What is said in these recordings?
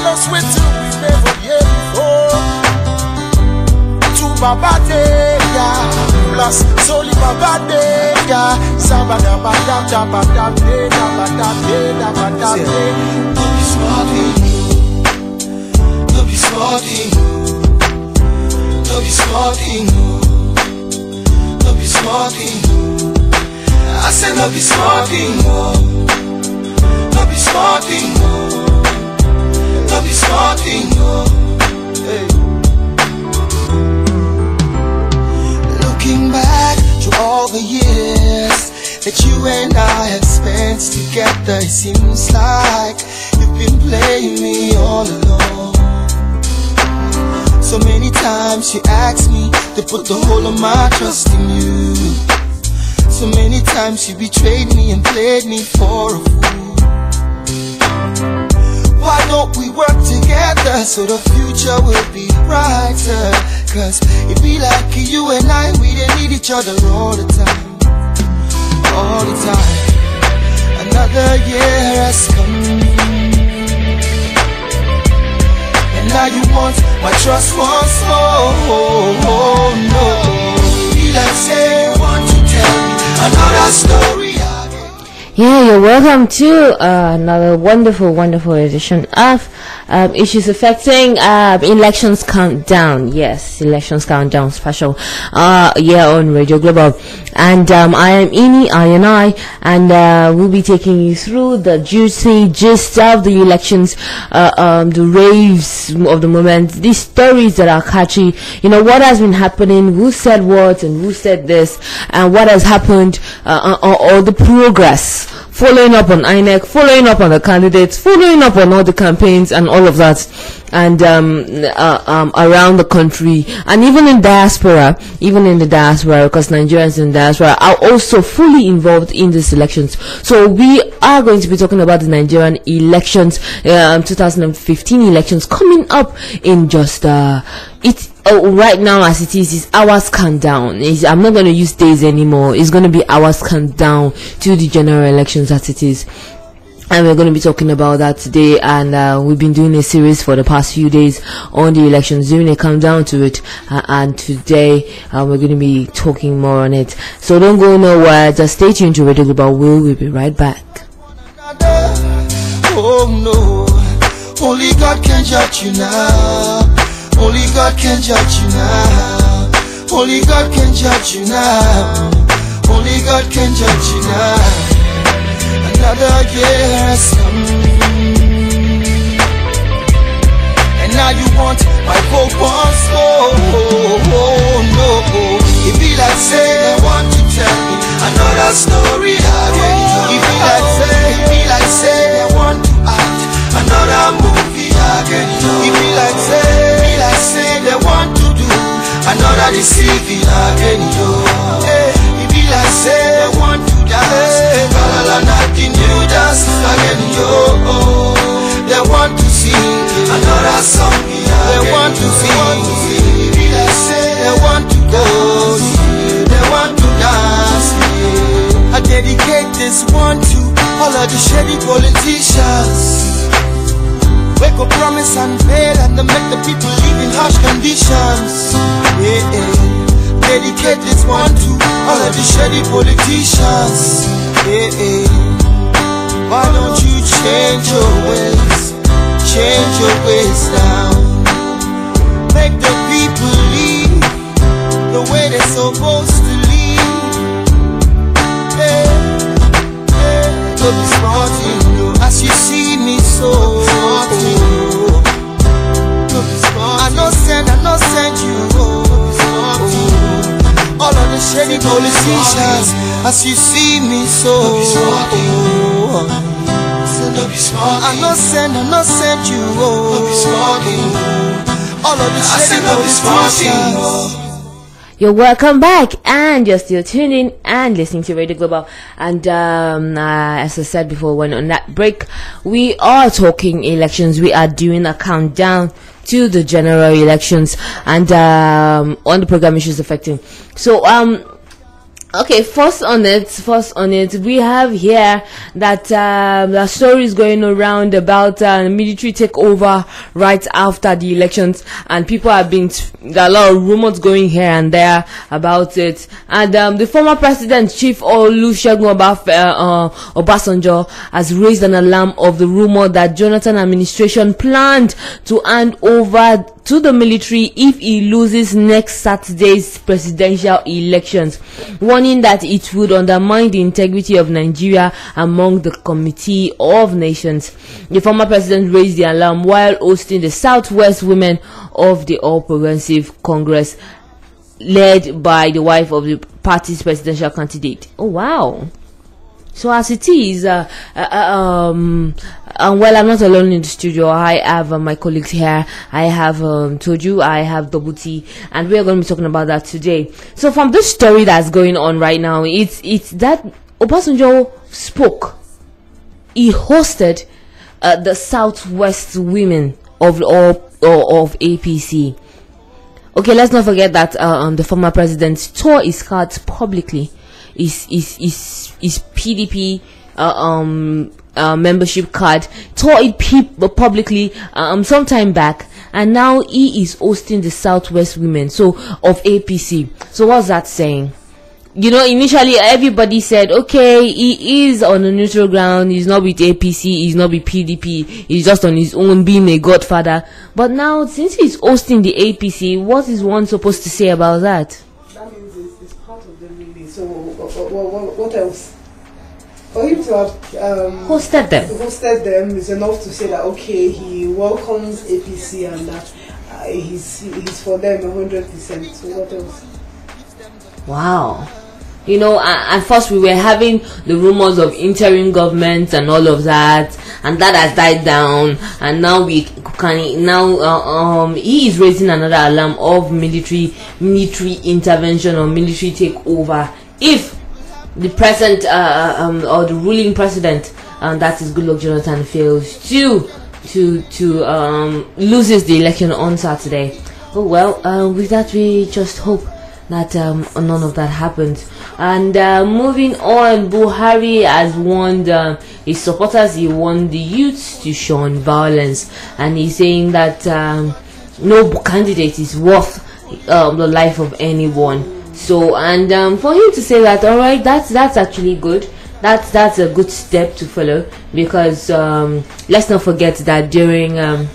so sweet to we never hear before. To Baba Deya, plus Soli Baba Deya. Sabada Badam Dabadam De Dabadam De Dabadam De. No be smarting, no be smarting, no be smarting, no be smarting. I said no be smarting, no be smarting, no be smarting. Hey. Looking back to all the years that you and I have spent together, it seems like you've been playing me all along. So many times you asked me to put the whole of my trust in you. So many times you betrayed me and played me for a fool. Why don't we work together so the future will be brighter? Cause it be like you and I, we didn't need each other all the time. All the time. Another year has come, and now you want my trust once more. Oh, no. Be like say you want to tell me another story. Yeah, you're welcome to another wonderful edition of Issues Affecting Elections Countdown. Yes, Elections Countdown special here on Radio Global. And I am INI, and we'll be taking you through the juicy gist of the elections, the raves of the moment, these stories that are catchy. You know, what has been happening, who said what and who said this, and what has happened, or the progress. Following up on INEC, following up on the candidates, following up on all the campaigns and all of that, and around the country, and even in diaspora, because Nigerians in diaspora are also fully involved in these elections. So we are going to be talking about the Nigerian elections, 2015 elections coming up in just right now as it is hours countdown. I'm not going to use days anymore. It's going to be hours countdown to the general elections as it is. And we're going to be talking about that today, and we've been doing a series for the past few days on the elections, doing a countdown to it, and today we're going to be talking more on it. So don't go nowhere, just stay tuned to Radio Global. We'll be right back. Oh no, only God can judge you now. Only God can judge you now. Only God can judge you now. Only God can judge you now. Another year has come, and now you want my hope once more. Oh, no. It be like say they want to tell me another story again. It be like say they want to act another movie again. It be like say they want to do another deceiving again. It be like say they want to dance, but nothing new dance again. They want to sing another song. They want to sing. It be like say they want to go. They want to dance. I dedicate this one to all of the shady politicians. Wake up, promise and fail, and they make the people live in harsh conditions. Dedicate this one to all of the shady politicians. Why don't you change your ways? Change your ways now. Make the people live the way they're supposed to live. Don't be smarting, as you see me so. I no send you. All of the shady politicians, as you see me so. I no send you. All of the shady politicians. You're welcome back, and you're still tuning and listening to Radio Global. And as I said before, when on that break, we are talking elections. We are doing a countdown to the general elections, and on the program Issues Affecting. So Okay, first on it, we have here that the story is going around about military takeover right after the elections, and people have been there are a lot of rumors going here and there about it. And the former president, Chief Olusegun Obasanjo, has raised an alarm of the rumor that Jonathan administration planned to hand over to the military if he loses next Saturday's presidential elections, warning that it would undermine the integrity of Nigeria among the Committee of Nations. The former president raised the alarm while hosting the Southwest Women of the All Progressive Congress, led by the wife of the party's presidential candidate. Oh wow. So as it is, well, I'm not alone in the studio. I have my colleagues here. I have Toju, I have Double T, and we are going to be talking about that today. So from this story that's going on right now, it's that Obasanjo spoke. He hosted the Southwest Women of APC. Okay, let's not forget that the former president tore his cards publicly. His PDP membership card, tore it publicly some time back, and now he is hosting the Southwest Women of APC. So what's that saying? You know, initially everybody said, okay, he is on a neutral ground, he's not with APC, he's not with PDP, he's just on his own being a godfather. But now, since he's hosting the APC, what is one supposed to say about that? That means it's part of them really. So what else? For him to have hosted them is enough to say that okay, he welcomes APC and that he's for them 100%. So what else? Wow. You know, at first we were having the rumors of interim government and all of that, and that has died down, and now he is raising another alarm of military intervention or military takeover if the present or the ruling president, that is Goodluck Jonathan, fails to loses the election on Saturday. Oh well, with that we just hope that none of that happens. And moving on, Buhari has warned his supporters, he warned the youths to shun violence, and he's saying that no candidate is worth the life of anyone. So, and for him to say that, all right, that's actually good. That's a good step to follow, because let's not forget that during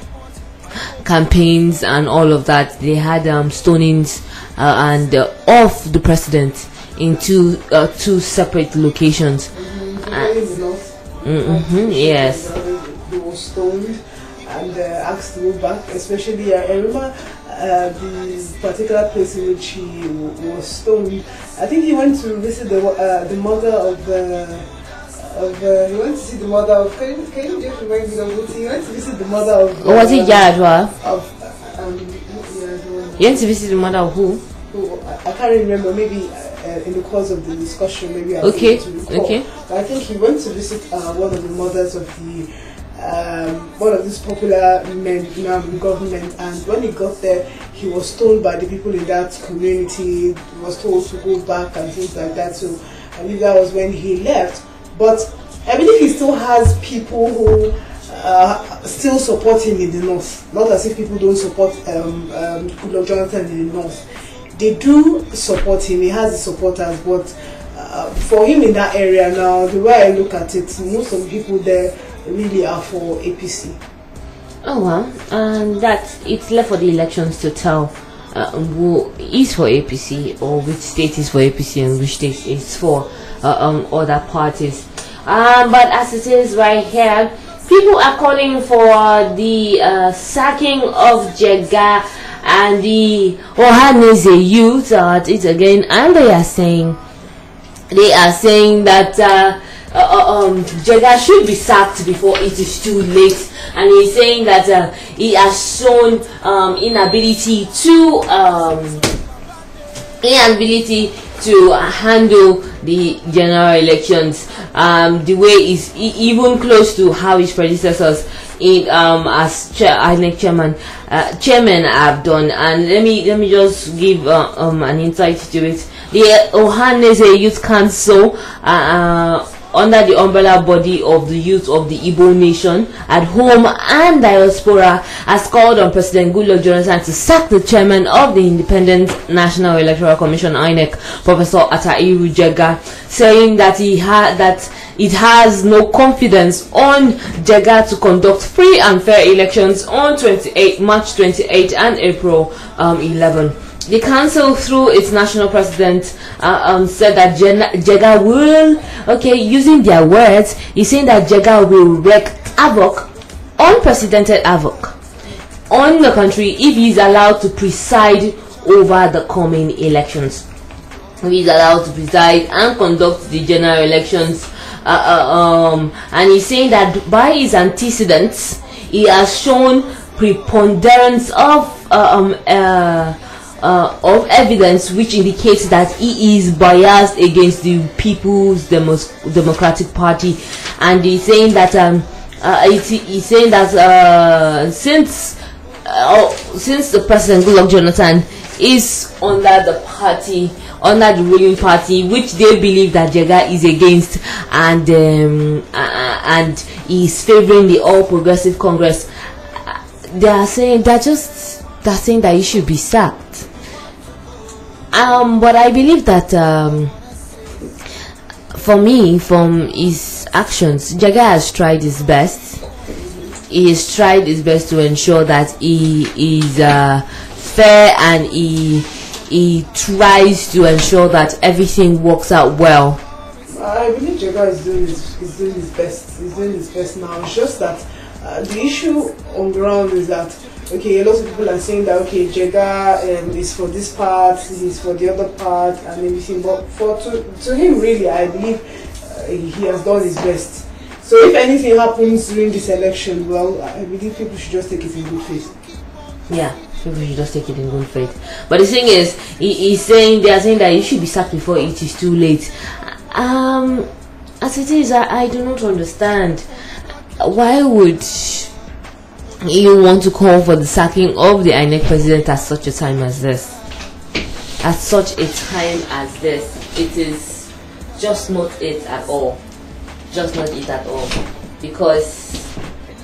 campaigns and all of that, they had stonings and of the president in two separate locations. Yes. They were stoned and asked to go back. Especially, I remember the particular place in which he was stoned. I think he went to visit the mother of he went to see the mother of. Can you just remind me of it? He went to visit the mother of. Was it Yaradua? You went to visit the mother of who? I can't remember. Maybe in the course of the discussion, maybe I okay. But I think he went to visit one of the mothers of the one of these popular men in government, and when he got there, he was told by the people in that community, he was told to go back and things like that. So I believe that was when he left. But I believe he still has people who still support him in the north. Not as if people don't support Goodluck Jonathan in the north. They do support him. He has the supporters, but for him in that area now, the way I look at it, most of the people there really are for APC. Oh well, that it's left for the elections to tell who is for APC or which state is for APC and which state is for other parties. But as it is right here, people are calling for the sacking of Jega and the Ohanese youth at it again, and they are saying that Jega should be sacked before it is too late, and he's saying that he has shown inability to handle the general elections the way is even close to how his predecessors in as INEC chairman have done. And let me just give an insight to it. The Ohaneze Youth Council, under the umbrella body of the youth of the Igbo nation at home and diaspora, has called on President Goodluck Jonathan to sack the chairman of the Independent National Electoral Commission (INEC), Professor Atairu Jega, saying that it has no confidence on Jega to conduct free and fair elections on March 28 and April 11. The council, through its national president, said that Jega will, using their words, he's saying that Jega will wreak havoc, unprecedented havoc, on the country if he's allowed to preside over the coming elections. If he's allowed to preside and conduct the general elections, and he's saying that by his antecedents, he has shown preponderance of evidence which indicates that he is biased against the People's Democratic Party, and he's saying that since the President Goodluck Jonathan is under the ruling party, which they believe that Jega is against, and is favoring the All Progressive Congress, they're saying that he should be sacked. But I believe that for me, from his actions, Jega has tried his best. He has tried his best to ensure that he is fair, and he tries to ensure that everything works out well. I believe Jega is doing his best. He's doing his best now. It's just that the issue on ground is that a lot of people are saying that Jega is for this part, he's for the other part, and everything. But to him, really, I believe he has done his best. So if anything happens during this election, well, I believe people should just take it in good faith. Yeah, people should just take it in good faith. But the thing is, they are saying that he should be sacked before it is too late. As it is, I do not understand. Why would you want to call for the sacking of the INEC president at such a time as this? At such a time as this, it is just not it at all. Just not it at all, because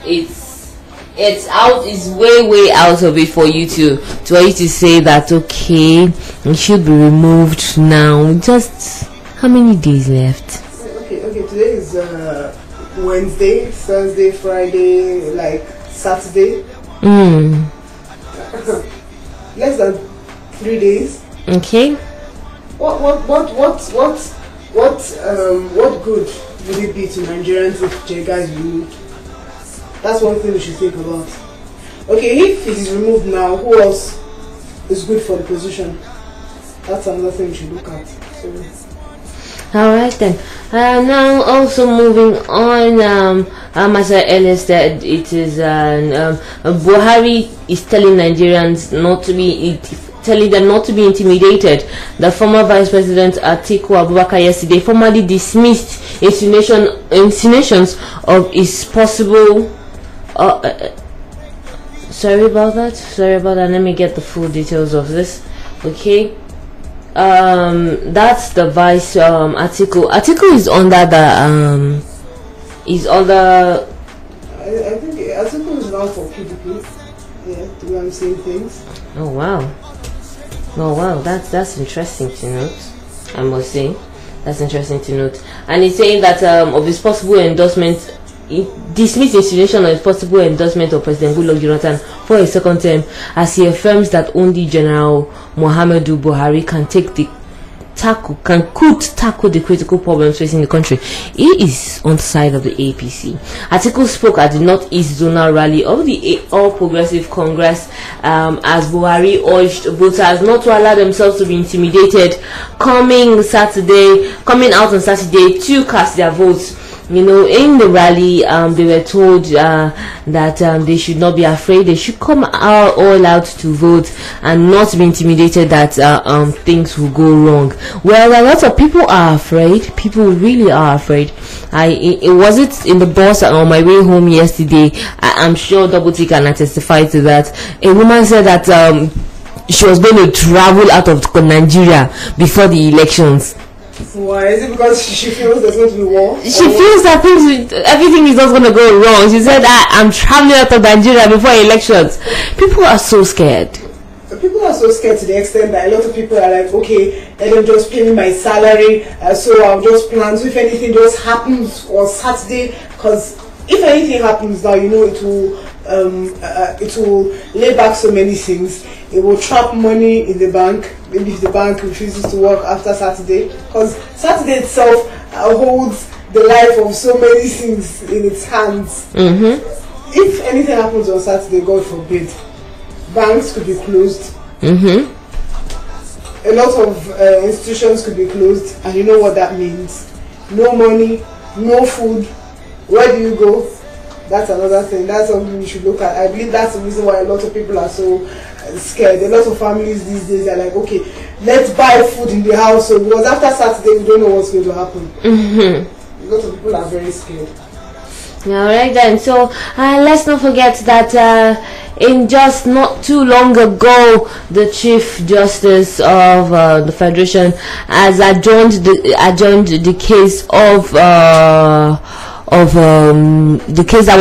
it's way out of it for you to say that it should be removed now. Just how many days left? Okay. Today is Wednesday, Thursday, Friday, like Saturday. Less than 3 days. Okay. What good would it be to Nigerians if Jega is removed? That's one thing we should think about. If it is removed now, who else is good for the position? That's another thing we should look at. Alright then. Now also moving on, as I earlier said, it is Buhari is telling Nigerians not to be intimidated. The former Vice President Atiku Abubakar yesterday formally dismissed insinuations of his possible sorry about that, let me get the full details of this. That's the Vice Atiku is under the I think Atiku is now for PDP. Yeah, the way I'm saying things. Oh wow, that's interesting to note. I must say, that's interesting to note. And he's saying that of his possible endorsement, dismissed insinuation of his possible endorsement of President Goodluck Jonathan for a second term, as he affirms that only General Muhammadu Buhari could tackle the critical problems facing the country. He is on the side of the APC. Atiku spoke at the Northeast Zonal Rally of the All Progressive Congress as Buhari urged voters not to allow themselves to be intimidated coming out on Saturday to cast their votes. you know, in the rally, they were told that they should not be afraid. They should come out all out to vote and not be intimidated that things will go wrong. Well, a lot of people are afraid. People really are afraid. It was it in the bus on my way home yesterday. I'm sure Double T can testify to that. A woman said that she was going to travel out of Nigeria before the elections. Why? Is it because she feels there's going to be war? She feels that everything is not going to go wrong. She said, I'm traveling out of Nigeria before elections. People are so scared. People are so scared to the extent that a lot of people are like, okay, let them just pay me my salary, so I'll just plan. So if anything just happens on Saturday, because if anything happens now, you know, it will lay back so many things. It will trap money in the bank. Maybe if the bank refuses to work after Saturday, because Saturday itself holds the life of so many things in its hands. If anything happens on Saturday, God forbid, banks could be closed. A lot of institutions could be closed, and you know what that means. No money, no food. Where do you go? That's another thing. That's something we should look at. I believe that's the reason why a lot of people are so scared. A lot of families these days are like, okay, let's buy food in the house, so because after Saturday we don't know what's going to happen. A lot of people are very scared. Alright then, so let's not forget that in just not too long ago, the Chief Justice of the Federation has adjourned the case of the case that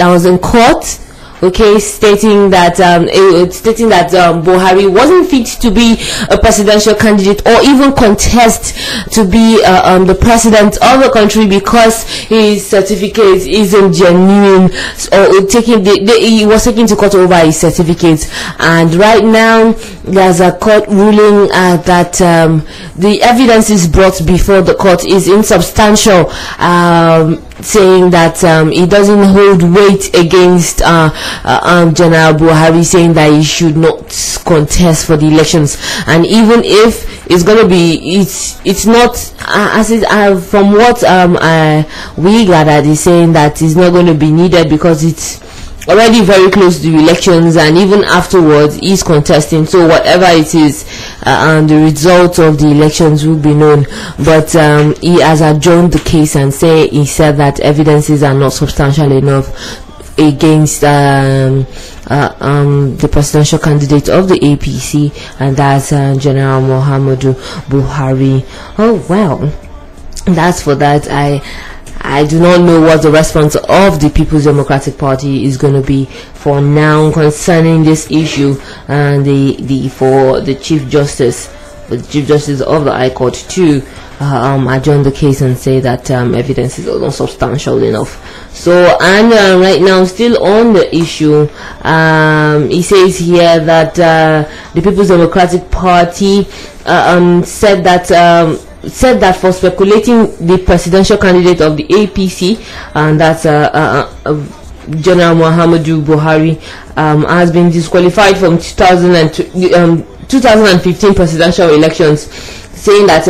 was in court, okay, stating that Buhari wasn't fit to be a presidential candidate or even contest to be the president of the country because his certificate isn't genuine, or he was taken to court over his certificate. And right now there's a court ruling that the evidence is brought before the court is insubstantial, saying that it doesn't hold weight against General Buhari, saying that he should not contest for the elections. And even if it's going to be, it's not from what we gathered, is saying that it's not going to be needed because it's already very close to the elections, and even afterwards he's contesting, so whatever it is, the results of the elections will be known. But he has adjourned the case and he said that evidences are not substantial enough against the presidential candidate of the APC, and that's General Muhammadu Buhari. Oh well, that's for that. I do not know what the response of the People's Democratic Party is going to be for now concerning this issue, and for the Chief Justice of the High Court to adjourn the case and say that evidence is not substantial enough. So, and right now, still on the issue, he says here that the People's Democratic Party said that for speculating the presidential candidate of the APC, and that's General Muhammadu Buhari, has been disqualified from 2015 presidential elections, saying that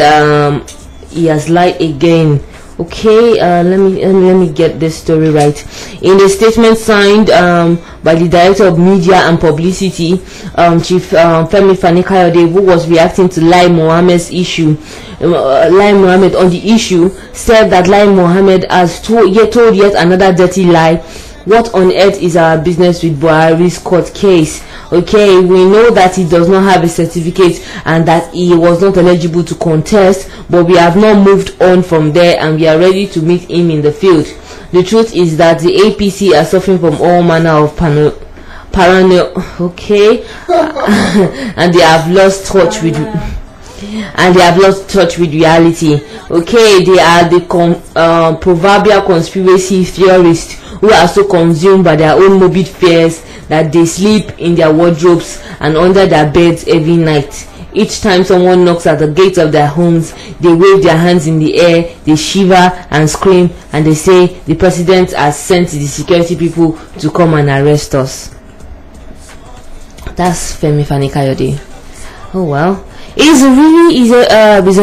he has lied again. Okay, let me get this story right. In the statement signed by the Director of Media and Publicity, Chief Femi Fani-Kayode, who was reacting to Lai Mohammed's issue, Lai Mohammed on the issue, said that Lai Mohammed has told yet another dirty lie. What on earth is our business with Buhari's court case? Okay, we know that he does not have a certificate and that he was not eligible to contest, but we have not moved on from there and we are ready to meet him in the field. The truth is that the APC are suffering from all manner of paranoia, okay, and they have lost touch with reality. Okay, they are the proverbial conspiracy theorists who are so consumed by their own morbid fears that they sleep in their wardrobes and under their beds every night. Each time someone knocks at the gates of their homes, they wave their hands in the air, they shiver and scream, and they say the president has sent the security people to come and arrest us. That's Femi Fani-Kayode. Oh well. He's a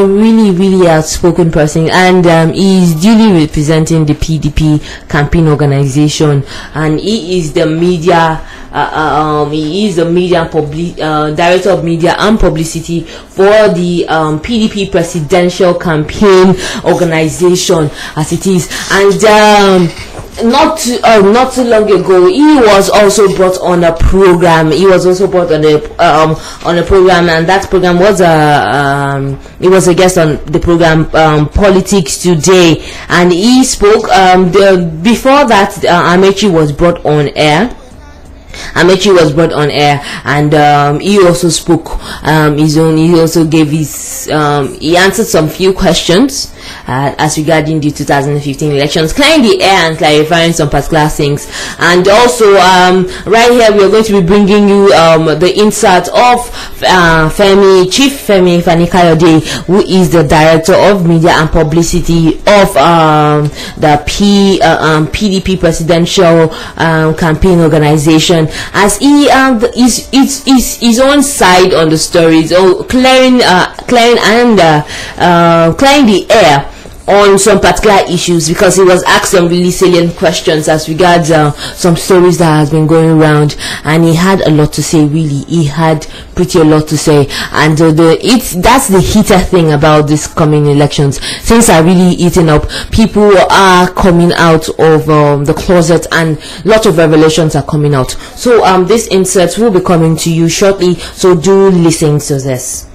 really outspoken person, and he's duly representing the PDP campaign organization, and he is the media director of media and publicity for the PDP presidential campaign organization, as it is. And not too long ago, he was also brought on a program. He was also brought on a program, and that program was he was a guest on the program Politics Today, and he spoke. Before that, Amaechi was brought on air. and he also spoke his own. He also gave his he answered some few questions as regarding the 2015 elections, clearing the air and clarifying some particular things. And also right here we are going to be bringing you the insert of Chief Femi Fani-Kayode, who is the director of media and publicity of the PDP presidential campaign organization, as he his own side on the stories, clearing the air on some particular issues, because he was asked some really salient questions as regards some stories that has been going around, and he had a lot to say. Really, he had pretty a lot to say, and that's the heater thing about this coming elections. Things are really eating up. People are coming out of the closet, and lots of revelations are coming out. So this insert will be coming to you shortly, so do listen to this.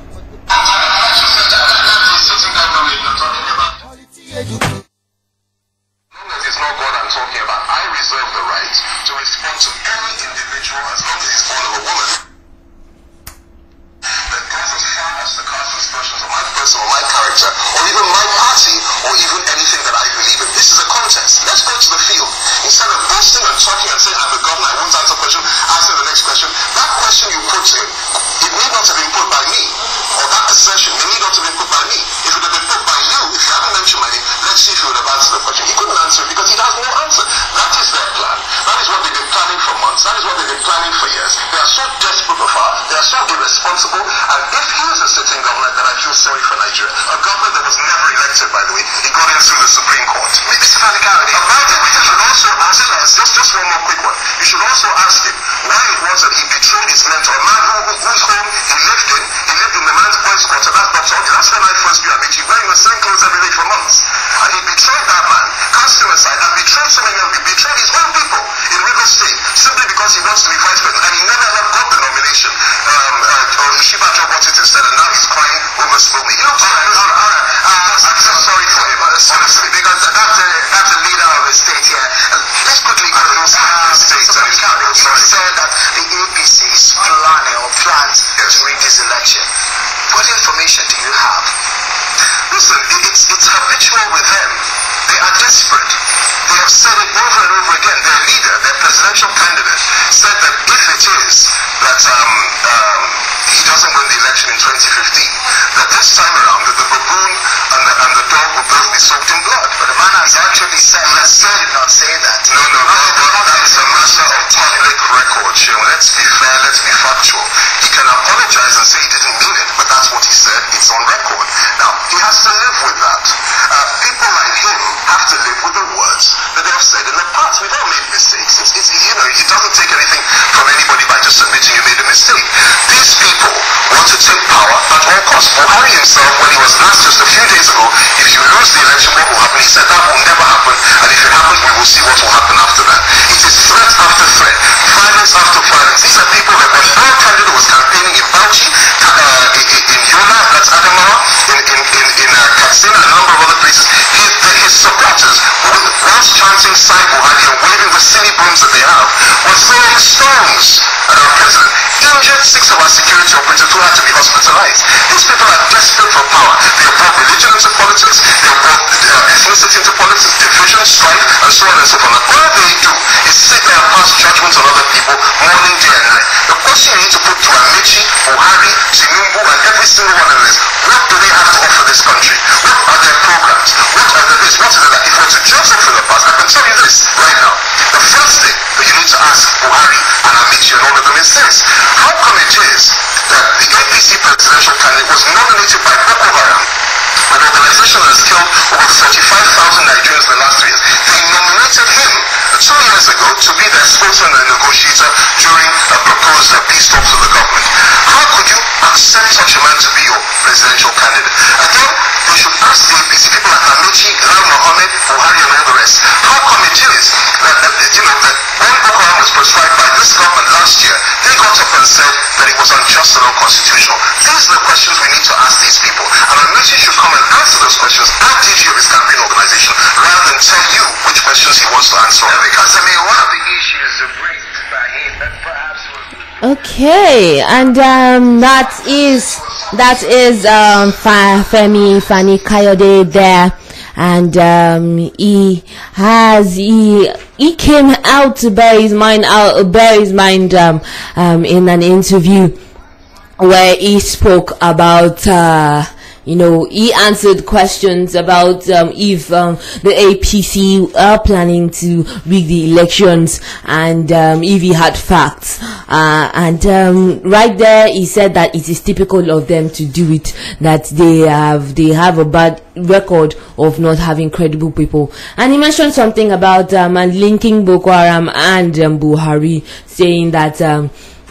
Judgment on other people. The question you need to put to Amaechi, Buhari, Tinubu, and every single one of this, what do they have to offer this country? What are their programs? What are the this? What is it that? If we're to judge them from the past, I can tell you this right now. The first thing that you need to ask Buhari and Amici and all of them is this: how come it is that the APC presidential candidate was nominated by Boko Haram, an organization that has killed over 45,000 Nigerians in the last 3 years? They nominated him 2 years ago to be their spokesman and negotiator during a proposed peace talks with the government. How could you accept such a man to be your presidential candidate? Again, they should ask the APC people like Amici, Lai Mohammed, Buhari and all the rest, how come it is that that when Boko Haram was prescribed by this government last year, they got up and said that it was unjust and unconstitutional? These are the questions we need to ask these people. And Amici should come and answer those questions at DG of his campaign organization rather than tell you which questions he wants to answer. Because I mean, one of the issues raised by him that perhaps was... Okay, and that is Fani Kayode there, and he came out to bear his mind in an interview where he spoke about he answered questions about if the APC are planning to rig the elections, and if he had facts. Right there, he said that it is typical of them to do it, that they have a bad record of not having credible people. And he mentioned something about linking Boko Haram and Buhari, saying that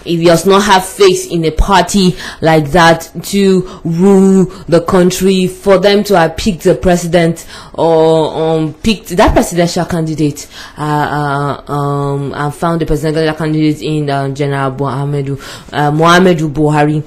if he does not have faith in a party like that to rule the country, for them to have picked the president or picked that presidential candidate and found the presidential candidate in General Muhammadu Buhari.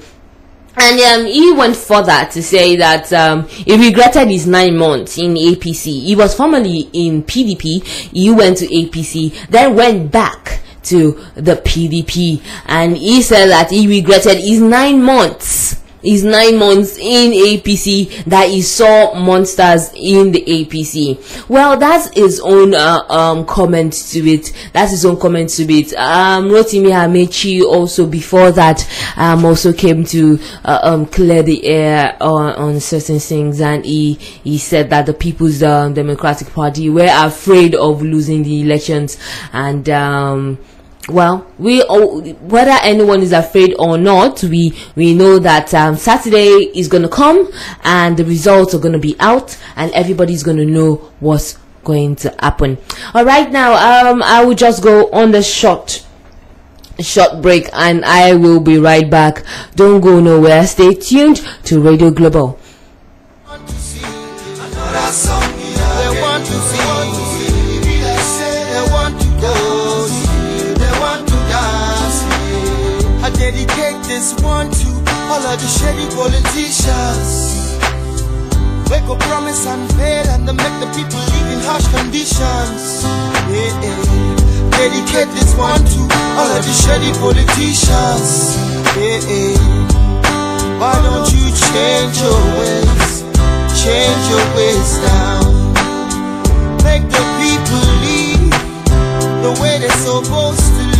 And he went further to say that he regretted his 9 months in APC. He was formerly in PDP. He went to APC, then went back to the PDP, and he said that he regretted his 9 months in APC, that he saw monsters in the APC. Well, that's his own comment to it. Rotimi Amaechi also before that also came to clear the air on certain things, and he said that the People's Democratic Party were afraid of losing the elections, and well, whether anyone is afraid or not, we know that Saturday is going to come and the results are going to be out and everybody's going to know what's going to happen. All right, now I will just go on the short break and I will be right back. Don't go nowhere. Stay tuned to Radio Global. Dedicate this one to all of the shady politicians. Wake up, promise and fail, and they make the people live in harsh conditions. Dedicate this one to all of the shady politicians. Why don't you change your ways down? Make the people live the way they're supposed to live.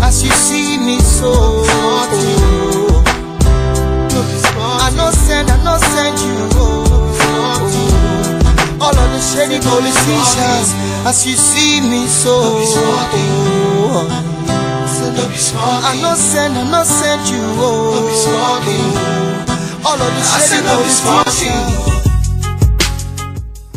As you see me so I no send you all of the shady politicians. As you see me so I no send you all of the shady politicians.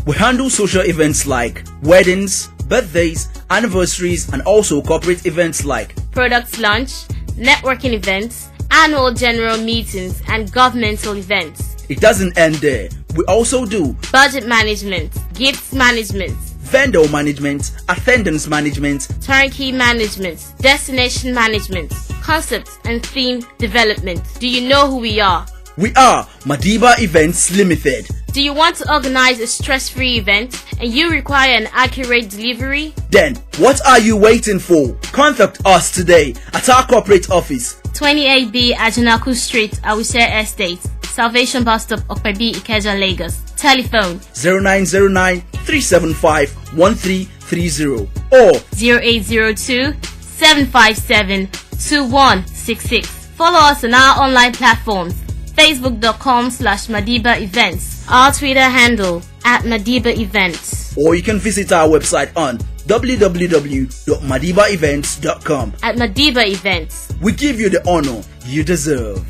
We handle social events like weddings, birthdays, anniversaries, and also corporate events like product launch, networking events, annual general meetings, and governmental events. It doesn't end there. We also do budget management, gifts management, vendor management, attendance management, turnkey management, destination management, concept and theme development. Do you know who we are? We are Madiba Events Limited. Do you want to organize a stress-free event and you require an accurate delivery? Then, what are you waiting for? Contact us today at our corporate office, 28B Ajanaku Street, Awuse Estate, Salvation Bus Stop, Okpebi, Ikeja, Lagos. Telephone 0909 375 1330 or 0802 757-2166. Follow us on our online platforms, facebook.com/Madiba Events, our Twitter handle @Madiba Events. Or you can visit our website on www.madibaevents.com. At Madiba Events, we give you the honor you deserve.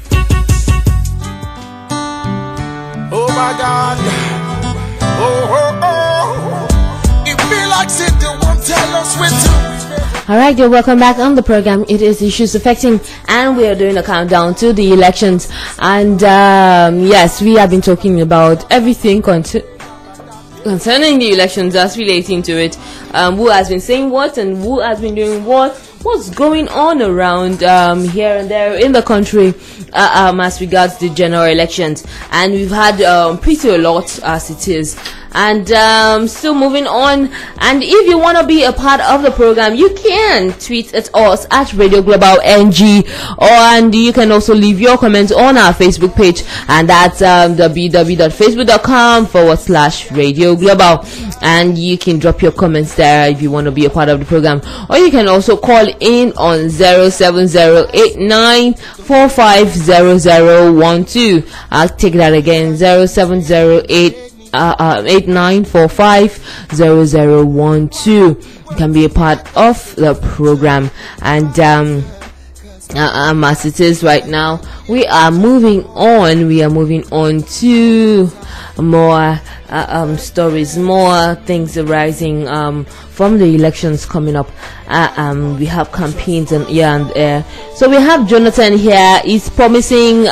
Oh my God. Oh, oh, oh. It be like said they won't tell us where to. Alright, you're welcome back on the program. It is Issues Affecting, and we are doing a countdown to the elections. And yes, we have been talking about everything concerning the elections, as relating to it. Who has been saying what and who has been doing what, what's going on around here and there in the country as regards the general elections. And we've had pretty a lot as it is. And still moving on, and if you want to be a part of the program, you can tweet at us at Radio Global NG, and you can also leave your comments on our Facebook page, and that's www.facebook.com/Radio Global, and you can drop your comments there if you want to be a part of the program, or you can also call in on 07089450012. I'll take that again, 07089450012. You can be a part of the program. And as it is right now, we are moving on to more stories, more things arising from the elections coming up. We have campaigns and so we have Jonathan here. He's promising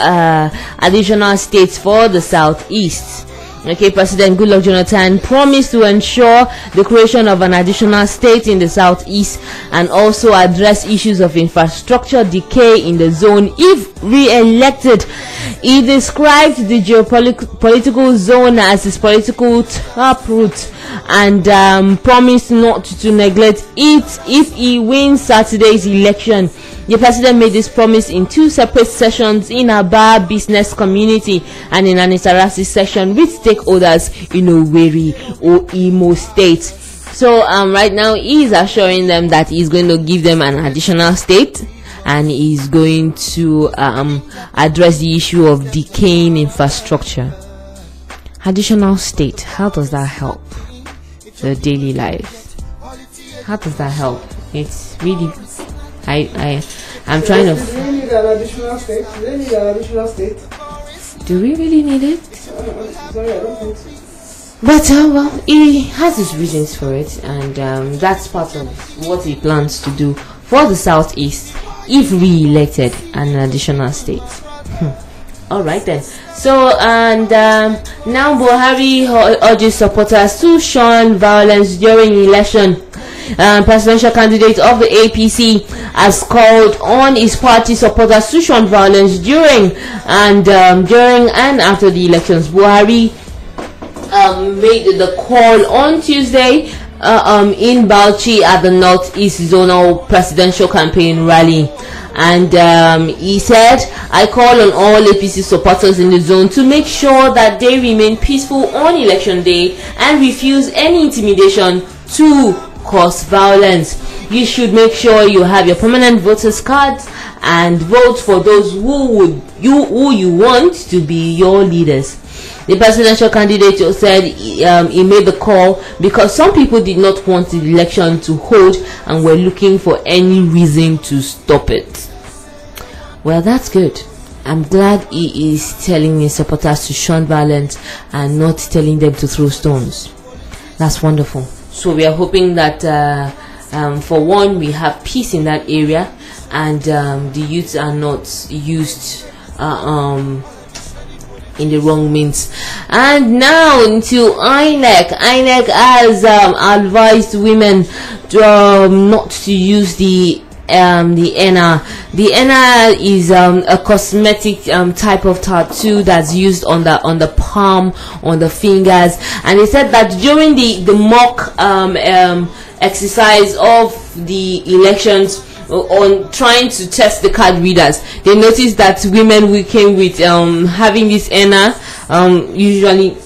additional states for the Southeast. Okay, President Goodluck Jonathan promised to ensure the creation of an additional state in the Southeast and also address issues of infrastructure decay in the zone if re-elected. He described the geopolitical zone as his political taproot and promised not to neglect it if he wins Saturday's election. The president made this promise in two separate sessions in Aba business community and in an interactive session with stakeholders in Owerri or Imo State. So right now he is assuring them that he's going to give them an additional state, and he's going to address the issue of decaying infrastructure. Additional state, how does that help the daily life? How does that help? It's really, I'm trying to. Do we need an additional state? Do they need an additional state? Do we really need it? Sorry, I don't think so. But well, he has his reasons for it, and that's part of what he plans to do for the Southeast if re-elected, an additional state. All right then. So and now Buhari urges supporters to shun violence during election. Presidential candidate of the APC has called on his party supporters to shun violence during and after the elections. Buhari made the call on Tuesday in Bauchi at the Northeast Zonal Presidential Campaign Rally. And he said, I call on all APC supporters in the zone to make sure that they remain peaceful on election day and refuse any intimidation to cause violence. You should make sure you have your permanent voters cards and vote for those who you want to be your leaders. The presidential candidate said he made the call because some people did not want the election to hold and were looking for any reason to stop it. Well, that's good. I'm glad he is telling his supporters to shun violence and not telling them to throw stones. That's wonderful. So we are hoping that for one, we have peace in that area, and the youths are not used in the wrong means. And now into INEC. INEC has advised women to not to use the henna. The henna is a cosmetic type of tattoo that's used on the palm, on the fingers, and they said that during the mock exercise of the elections, on trying to test the card readers, they noticed that women who came with having this henna usually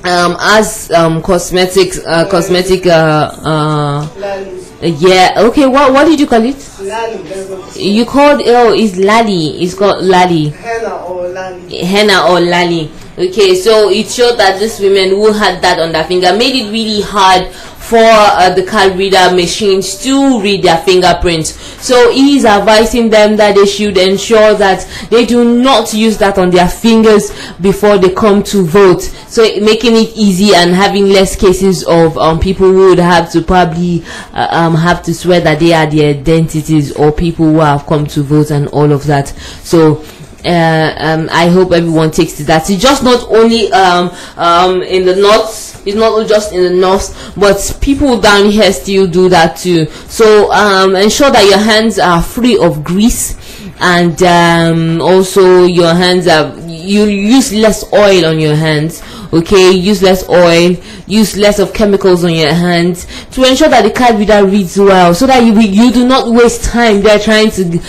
as cosmetic Lali. yeah, okay, what did you call it? Lali, that's what You called, oh, it's Lali. It's called Lali. henna or Lali. Henna or Lali. Okay, so it showed that these women who had that on their finger made it really hard for the card reader machines to read their fingerprints. So he is advising them that they should ensure that they do not use that on their fingers before they come to vote, so making it easy and having less cases of people who would have to probably have to swear that they are their identities, or people who have come to vote and all of that. So I hope everyone takes to that. It's just not only in the north. It's not just in the north, but people down here still do that too. So ensure that your hands are free of grease, and also your hands you use less oil on your hands. Okay, use less oil, use less of chemicals on your hands to ensure that the card reader reads well, so that you do not waste time there trying to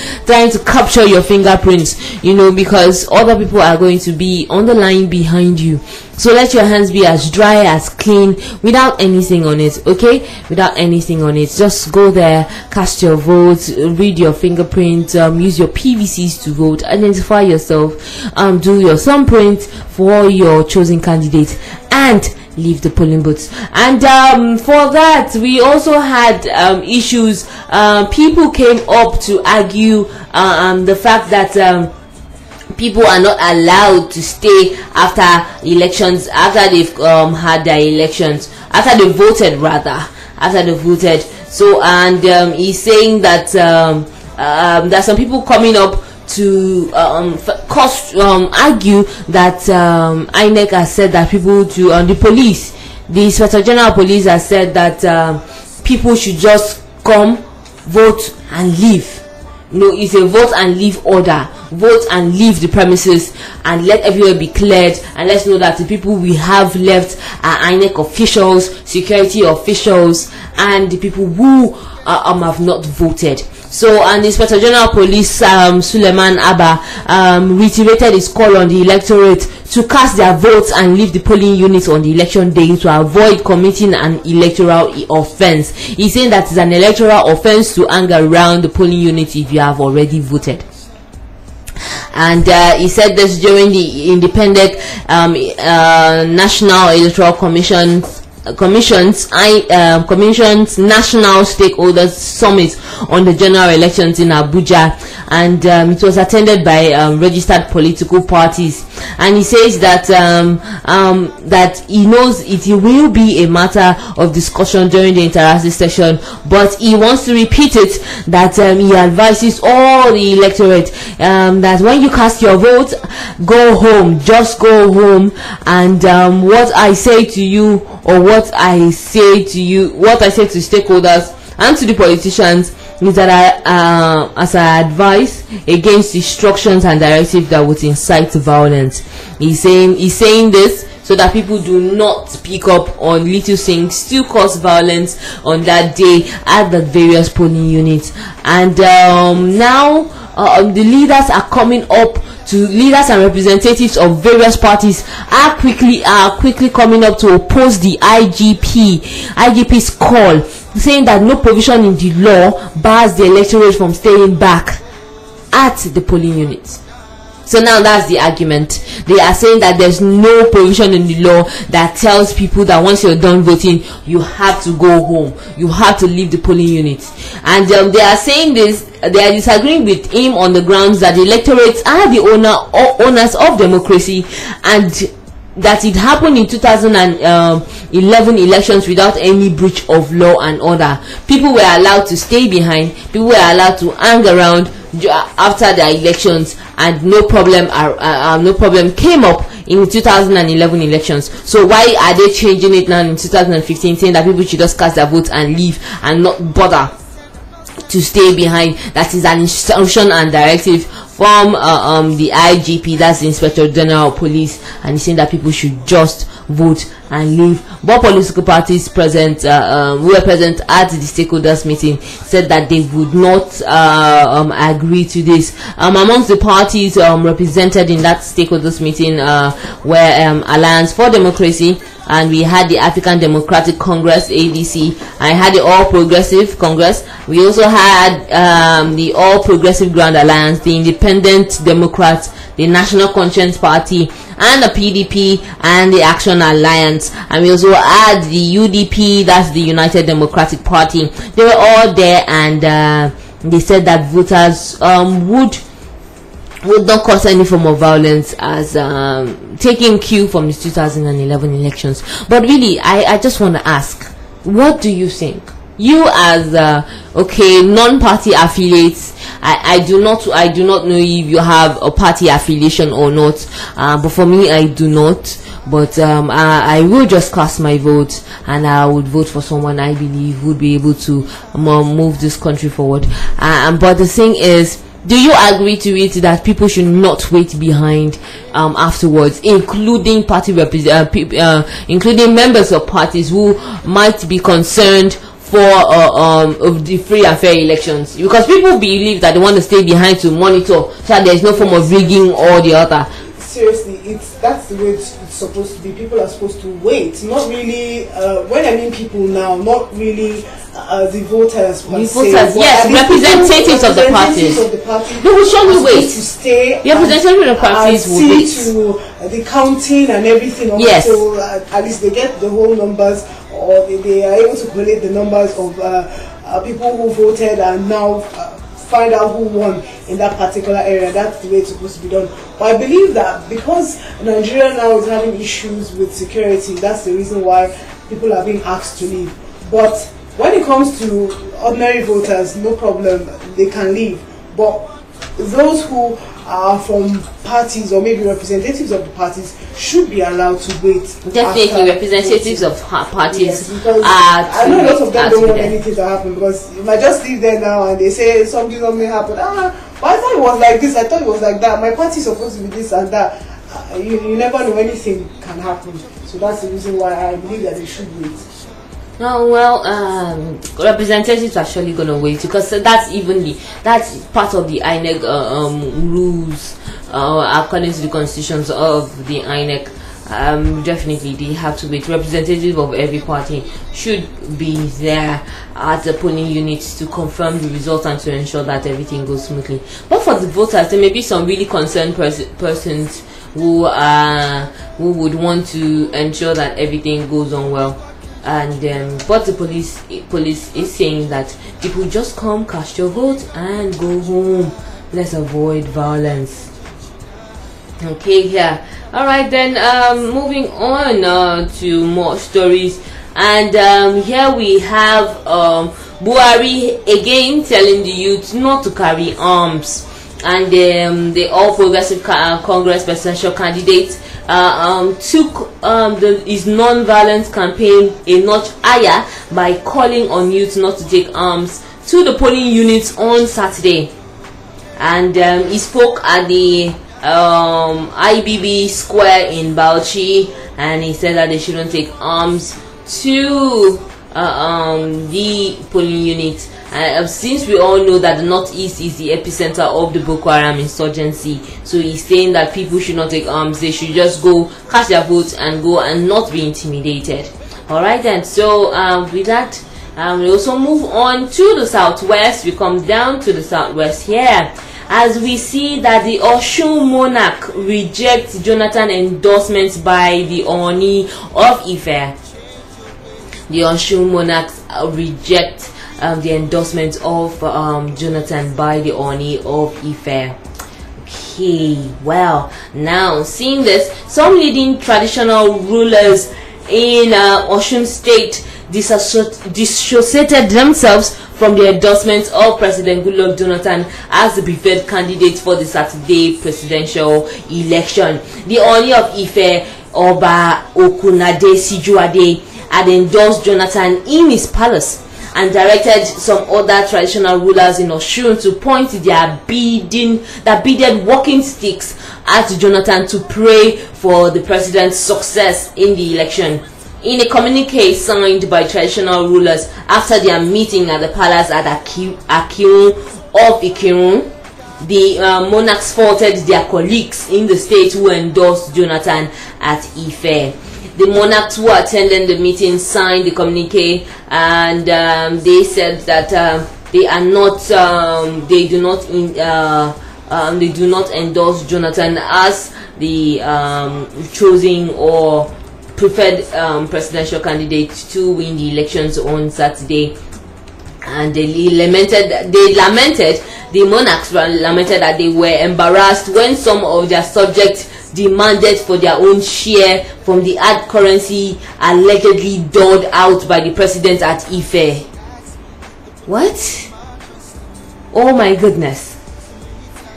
capture your fingerprints, because other people are going to be on the line behind you. So let your hands be as dry, as clean, without anything on it. Okay, without anything on it. Just go there, cast your vote, read your fingerprint, use your PVCs to vote, identify yourself, do your thumbprint for your chosen candidate, and leave the polling booths. And for that, we also had issues. People came up to argue the fact that people are not allowed to stay after elections, after they've had their elections, after they voted. So, and he's saying that there's some people coming up to argue that INEC has said that people the police, the Inspector General of Police has said that people should just come, vote and leave. It's a vote and leave order. Vote and leave the premises, and let everywhere be cleared, and let's know that the people we have left are INEC officials, security officials, and the people who have not voted. So, and the Inspector General of Police, Suleiman Abba, reiterated his call on the electorate to cast their votes and leave the polling units on the election day to avoid committing an electoral offense. He's saying that it's an electoral offense to hang around the polling unit if you have already voted. And he said this during the independent National Electoral Commission's National Stakeholders Summit on the general elections in Abuja, and it was attended by registered political parties. And he says that that he knows it will be a matter of discussion during the interactive session, but he wants to repeat it, that he advises all the electorate that when you cast your vote, go home, just go home. And what I say to you, or what I say to stakeholders and to the politicians, is that as I advise against instructions and directives that would incite violence. He's saying this so that people do not pick up on little things to cause violence on that day at the various polling units. And now the leaders are coming up leaders and representatives of various parties are quickly coming up to oppose the IGP's call, saying that no provision in the law bars the electorate from staying back at the polling units. So now that's the argument. They are saying that there's no provision in the law that tells people that once you're done voting, you have to go home, you have to leave the polling unit. And they are saying this, they are disagreeing with him on the grounds that the electorates are the owners of democracy, and that it happened in 2011 elections without any breach of law and order. People were allowed to stay behind, people were allowed to hang around after the elections, and no problem came up in 2011 elections. So why are they changing it now in 2015, saying that people should just cast their votes and leave and not bother to stay behind? That is an instruction and directive from the IGP, that's the Inspector General of Police, and he's saying that people should just vote and leave. But political parties present, who were present at the stakeholders meeting, said that they would not agree to this. Amongst the parties represented in that stakeholders meeting were Alliance for Democracy, and we had the African Democratic Congress (ADC). I had the All Progressive Congress. We also had the All Progressive Grand Alliance, the Independent Democrats, the National Conscience Party, and the PDP and the Action Alliance. And we also had the UDP, that's the United Democratic Party. They were all there, and they said that voters would not cause any form of violence, as taking cue from the 2011 elections. But really, I just want to ask, what do you think? You as non-party affiliates, I do not know if you have a party affiliation or not, but for me I do not. But I will just cast my vote, and I would vote for someone I believe would be able to move this country forward. But the thing is, do you agree to it that people should not wait behind afterwards, including including members of parties who might be concerned for of the free and fair elections? Because people believe that they want to stay behind to monitor, so that there is no form of rigging or the other. Seriously, that's the way it's supposed to be. People are supposed to wait, not really. When I mean people now, not really the voters. The voters, yes, representatives of the parties. They will surely wait to stay. The representatives of the parties will wait to the counting and everything. Yes. So at least they get the whole numbers, or they are able to collate the numbers of people who voted, and now find out who won in that particular area. That's the way it's supposed to be done. But I believe that because Nigeria now is having issues with security, that's the reason why people are being asked to leave. But when it comes to ordinary voters, no problem, they can leave. But those who are from parties, or maybe representatives of the parties, should be allowed to wait. Definitely, representatives of parties. Yes, because I know a lot of them don't want anything to happen, because you might just leave there now and they say something happen. But I thought it was like this, I thought it was like that. My party is supposed to be this and that. You never know, anything can happen. So that's the reason why I believe that they should wait. No, well, representatives are surely gonna wait, because that's part of the INEC rules, according to the constitutions of the INEC. Definitely they have to wait. Representatives of every party should be there at the polling units to confirm the results and to ensure that everything goes smoothly. But for the voters, there may be some really concerned persons who would want to ensure that everything goes on well. And but the police is saying that people just come, cast your vote, and go home. Let's avoid violence. Okay, yeah. All right, then. Moving on to more stories, and here we have Buhari again telling the youth not to carry arms, and the All Progressive Congress presidential candidate took his non-violence campaign a notch higher by calling on youth not to take arms to the polling units on Saturday. And he spoke at the IBB Square in Bauchi, and he said that they shouldn't take arms to the polling unit. Since we all know that the Northeast is the epicenter of the Boko Haram insurgency, so he's saying that people should not take arms. They should just go cast their votes and go and not be intimidated. Alright then, so with that, we also move on to the southwest. We come down to the southwest here, as we see that the Osun monarch rejects Jonathan endorsements by the Oni of Ife. The Osun monarchs reject the endorsement of Jonathan by the Oni of Ife. Okay, well, now seeing this, some leading traditional rulers in Osun State dissociated themselves from the endorsement of President Goodluck Jonathan as the preferred candidate for the Saturday presidential election. The Oni of Ife, Oba Okunade Sijuade, had endorsed Jonathan in his palace and directed some other traditional rulers in Osun to point their beaded walking sticks at Jonathan to pray for the president's success in the election. In a communique signed by traditional rulers after their meeting at the palace at Akirun of Ikirun, the monarchs faulted their colleagues in the state who endorsed Jonathan at Ife. the monarchs who attended the meeting signed the communique, and they said that they are not, they do not endorse Jonathan as the chosen or preferred presidential candidate to win the elections on Saturday. And the monarchs lamented that they were embarrassed when some of their subjects demanded for their own share from the hard currency allegedly doled out by the president at Ife. What? Oh my goodness.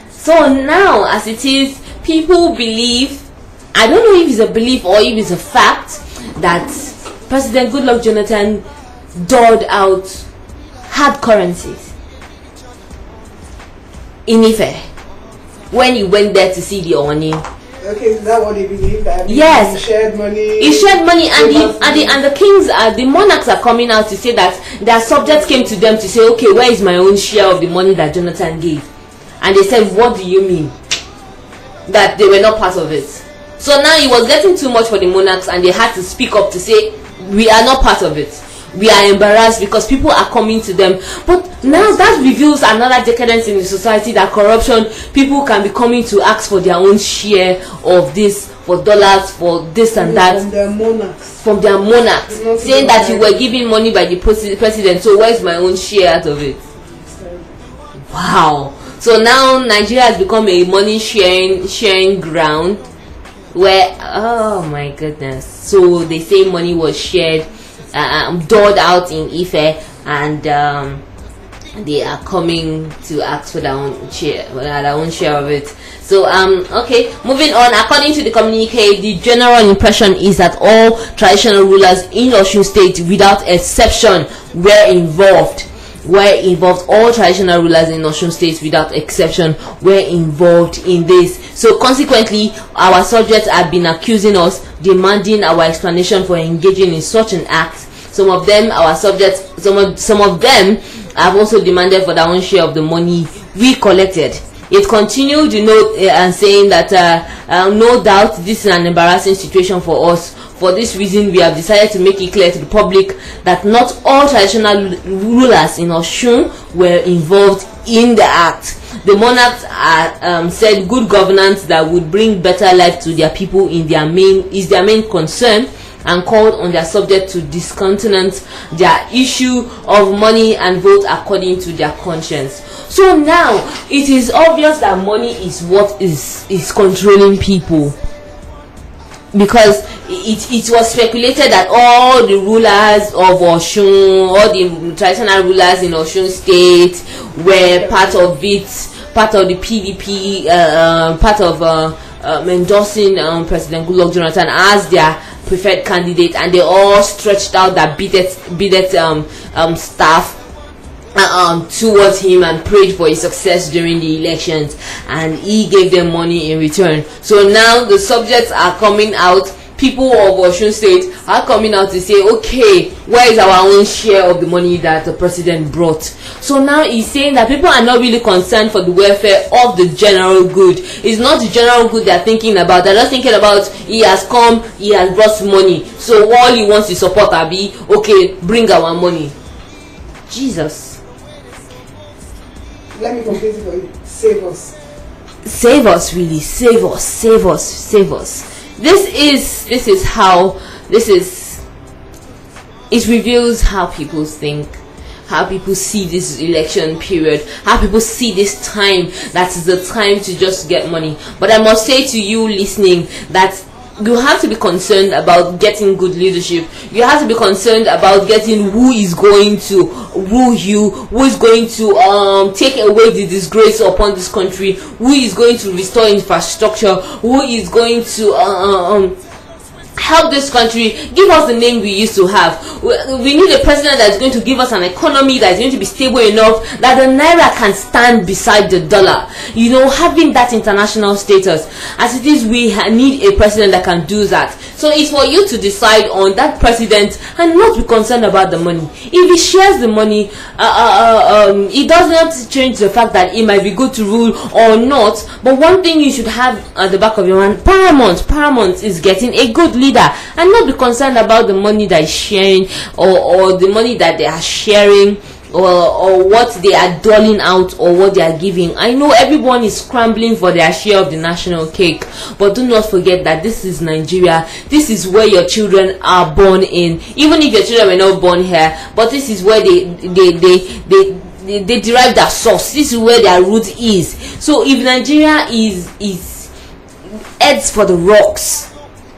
So now, as it is, people believe, I don't know if it's a belief or if it's a fact, that President Goodluck Jonathan doled out hard currencies in Ife when he went there to see the Oni. Okay, is that what they believe? That yes, he shared money. He shared money, and the kings, the monarchs are coming out to say that their subjects came to them to say, okay, where is my own share of the money that Jonathan gave? And they said, what do you mean? That they were not part of it. So now it was getting too much for the monarchs, and they had to speak up to say, we are not part of it. We are embarrassed because people are coming to them. But now that reveals another decadence in the society, that corruption, people can be coming to ask for their own share of this, for dollars, for this and that. From their monarchs. Saying that you were giving money by the president, so where's my own share out of it? Wow. So now Nigeria has become a money sharing ground where, oh my goodness. So they say money was shared, doled out in Ife, and they are coming to ask for their own share of it. So okay, moving on. According to the communique, the general impression is that all traditional rulers in Osun State, without exception, were involved. All traditional rulers in Osun State, without exception, were involved in this. So consequently, our subjects have been accusing us, demanding our explanation for engaging in such an act. Some of them, our subjects, some of them have also demanded for their own share of the money we collected. It continued, and saying that no doubt this is an embarrassing situation for us. For this reason, we have decided to make it clear to the public that not all traditional rulers in Osun were involved in the act. The monarchs said good governance that would bring better life to their people is their main concern, and called on their subject to discontinent their issue of money and vote according to their conscience. So now it is obvious that money is what is controlling people, because it was speculated that all the rulers of Osun, all the traditional rulers in Osun State were part of it, part of the PDP, part of endorsing President Goodluck Jonathan as their preferred candidate, and they all stretched out their bidet staff towards him and prayed for his success during the elections, and he gave them money in return. So now the subjects are coming out, people of Osun State are coming out to say, okay, where is our own share of the money that the president brought? So now he's saying that people are not really concerned for the welfare of the general good. It's not the general good they're thinking about. They're not thinking about, he has come, he has brought money, so all he wants to support Abi, okay, bring our money. Jesus. Let me complete it for you. Save us. Save us, really. Save us. Save us. Save us. It reveals how people think, how people see this election period, how people see this time that is the time to just get money. But I must say to you listening that you have to be concerned about getting good leadership. You have to be concerned about getting who is going to rule you, who is going to take away the disgrace upon this country, who is going to restore infrastructure, who is going to help this country, give us the name we used to have. We need a president that is going to give us an economy that is going to be stable enough that the naira can stand beside the dollar. Having that international status. As it is, we need a president that can do that. So it's for you to decide on that president and not be concerned about the money. If he shares the money, it does not change the fact that it might be good to rule or not. But one thing you should have at the back of your mind, paramount is getting a good leader, and not be concerned about the money that is sharing or the money that they are sharing, or what they are doling out or what they are giving. I know everyone is scrambling for their share of the national cake, but do not forget that this is Nigeria. This is where your children are born in. Even if your children were not born here, but this is where they derive their source. This is where their root is. So if Nigeria is heads for the rocks,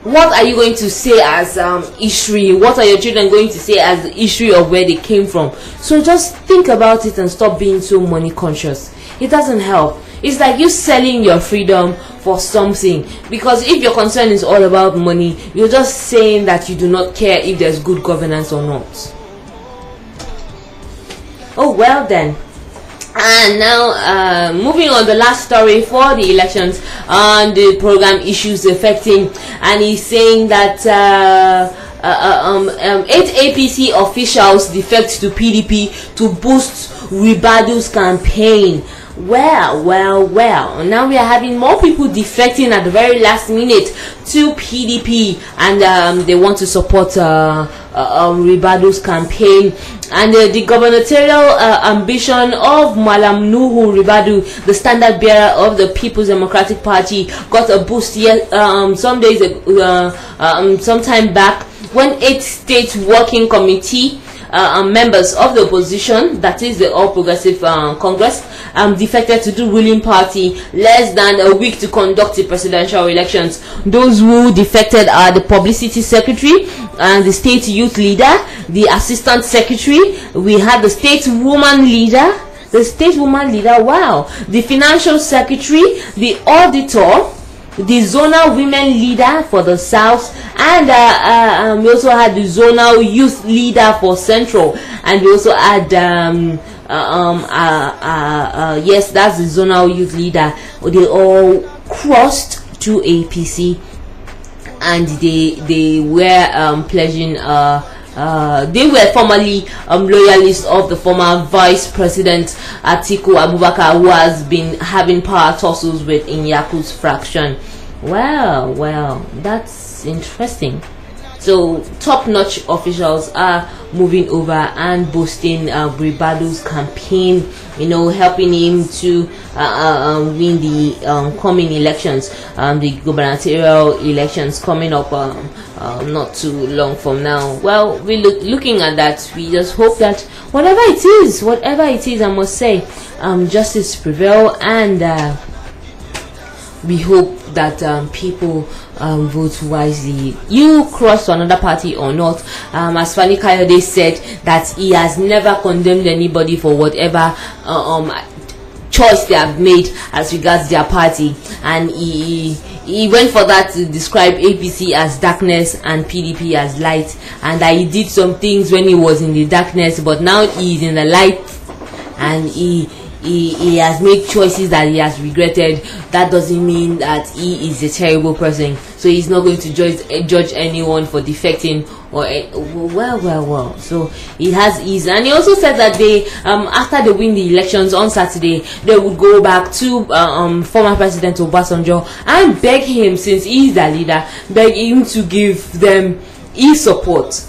what are you going to say as history? What are your children going to say as the history of where they came from? So just think about it and stop being so money conscious. It doesn't help. It's like you selling your freedom for something, because if your concern is all about money, you're just saying that you do not care if there's good governance or not. Oh well then. And now moving on, the last story for the elections on the program issues affecting, and he's saying that 8 APC officials defect to PDP to boost Ribadu's campaign. Well, now we are having more people defecting at the very last minute to PDP, and they want to support Ribadu's campaign. And the gubernatorial ambition of Malam Nuhu Ribadu, the standard bearer of the People's Democratic Party, got a boost some time back, when 8 state working committee members of the opposition, that is the All Progressive Congress, defected to the ruling party less than a week to conduct the presidential elections. Those who defected are the publicity secretary and the state youth leader, the assistant secretary, we had the state woman leader, wow, the financial secretary, the auditor, the zonal women leader for the south, and we also had the zonal youth leader for central, and we also had yes, that's the zonal youth leader. They all crossed to APC, and they were pledging they were formerly loyalists of the former Vice President Atiku Abubakar, who has been having power tussles with Inyaku's fraction. Well, that's interesting. So top-notch officials are moving over and boosting Ribadu's campaign, helping him to win the coming elections, the gubernatorial elections coming up not too long from now. Well, we're looking at that. We just hope that whatever it is, I must say, justice prevail, and we hope that people vote wisely. You cross to another party or not, as Fani Kayode said that he has never condemned anybody for whatever choice they have made as regards their party, and he went for that to describe APC as darkness and PDP as light, and that he did some things when he was in the darkness, but now he is in the light, and he has made choices that he has regretted. That doesn't mean that he is a terrible person, so he's not going to judge anyone for defecting or well. So he has his, and he also said that they after they win the elections on Saturday, they would go back to former President Obasanjo and beg him, since he is the leader, beg him to give them his support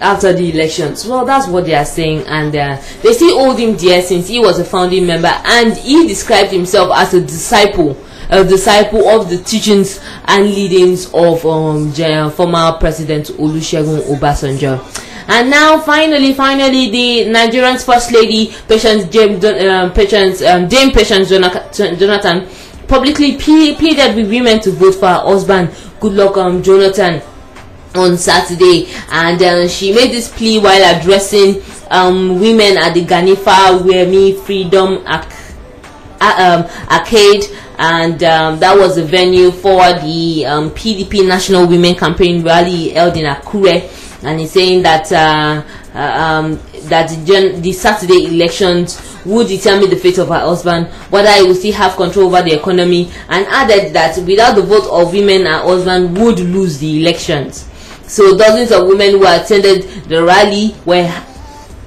after the elections. Well, that's what they are saying, and they still hold him dear since he was a founding member, and he described himself as a disciple of the teachings and leadings of former President Olusegun Obasanjo. And now finally the Nigerian's first lady, Dame Patience Jonathan, publicly pleaded with women to vote for her husband Goodluck Jonathan on Saturday, and she made this plea while addressing women at the Ganifa Wemi Freedom Arcade, and that was the venue for the PDP National Women Campaign rally held in Akure. And he's saying that that the Saturday elections would determine the fate of her husband, whether he would still have control over the economy, and added that without the vote of women, her husband would lose the elections. So dozens of women who attended the rally were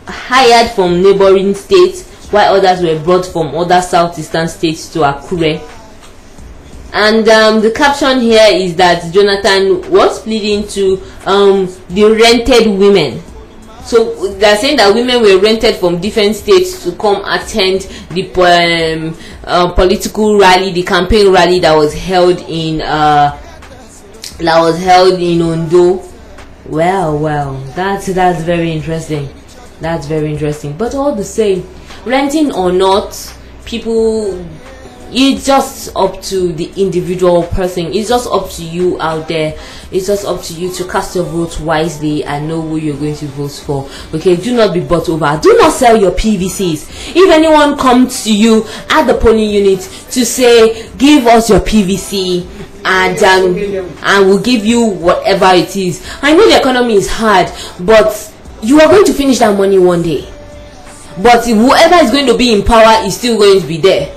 hired from neighboring states, while others were brought from other southeastern states to Akure. And the caption here is that Jonathan was pleading to the rented women. So they're saying that women were rented from different states to come attend the political rally, the campaign rally that was held in Ondo. Well, that's very interesting. That's very interesting. But all the same, renting or not, people, it's just up to the individual person. It's just up to you out there. It's just up to you to cast your vote wisely and know who you're going to vote for. Okay, do not be bought over. Do not sell your PVCs. If anyone comes to you at the polling unit to say, give us your PVC, and we'll give you whatever it is. I know the economy is hard, but you are going to finish that money one day. But whoever is going to be in power is still going to be there,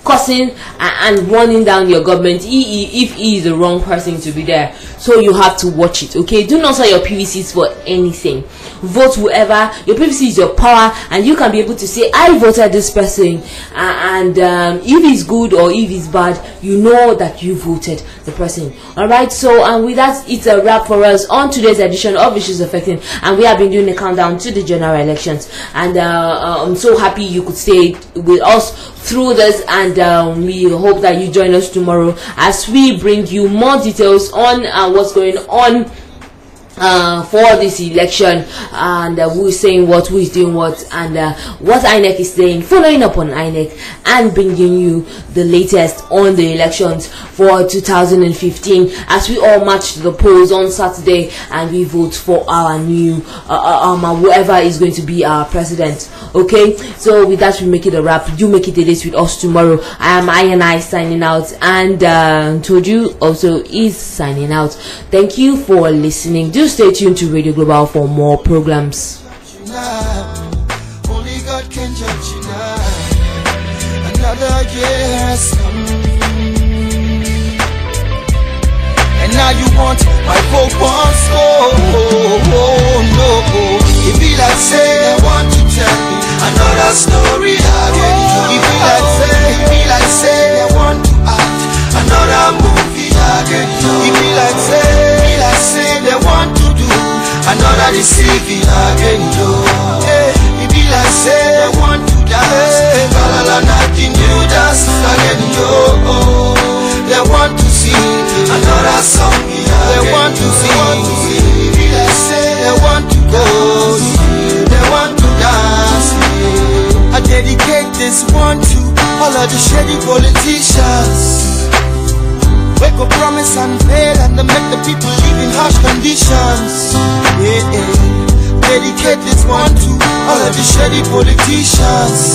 causing and running down your government if he is the wrong person to be there. So you have to watch it. Okay, do not sell your PVCs for anything. Vote whoever. Your PVC is your power, and you can be able to say, I voted this person, and if it's good or if it's bad, you know that you voted the person. Alright, so with that, it's a wrap for us on today's edition of Issues Affecting, and we have been doing a countdown to the general elections, and I'm so happy you could stay with us through this, and we hope that you join us tomorrow as we bring you more details on what's going on for this election, and who is saying what, who is doing what, and what INEC is saying, following up on INEC, and bringing you the latest on the elections for 2015 as we all march to the polls on Saturday and we vote for our new whoever is going to be our president. Okay, so with that, we make it a wrap. Do make it a date with us tomorrow. I am I signing out, and Toju also is signing out. Thank you for listening. Do stay tuned to Radio Global for more programs. Only God can judge you now. Another year has come, and now you want my vote once more. Oh, no. It be like say they want to tell me another story again. It be like say they want to act another movie again. It be like say they want to do another deceiving again. It be like say they want to dance Kalala Naki new dance again. They want to sing another song. They want to sing. It be like say they want to go. They want to dance. I dedicate this one to all of the shady politicians. Wake up, promise and fail, and they make the people live in harsh conditions. Yeah. Dedicate this one to all of the shady politicians.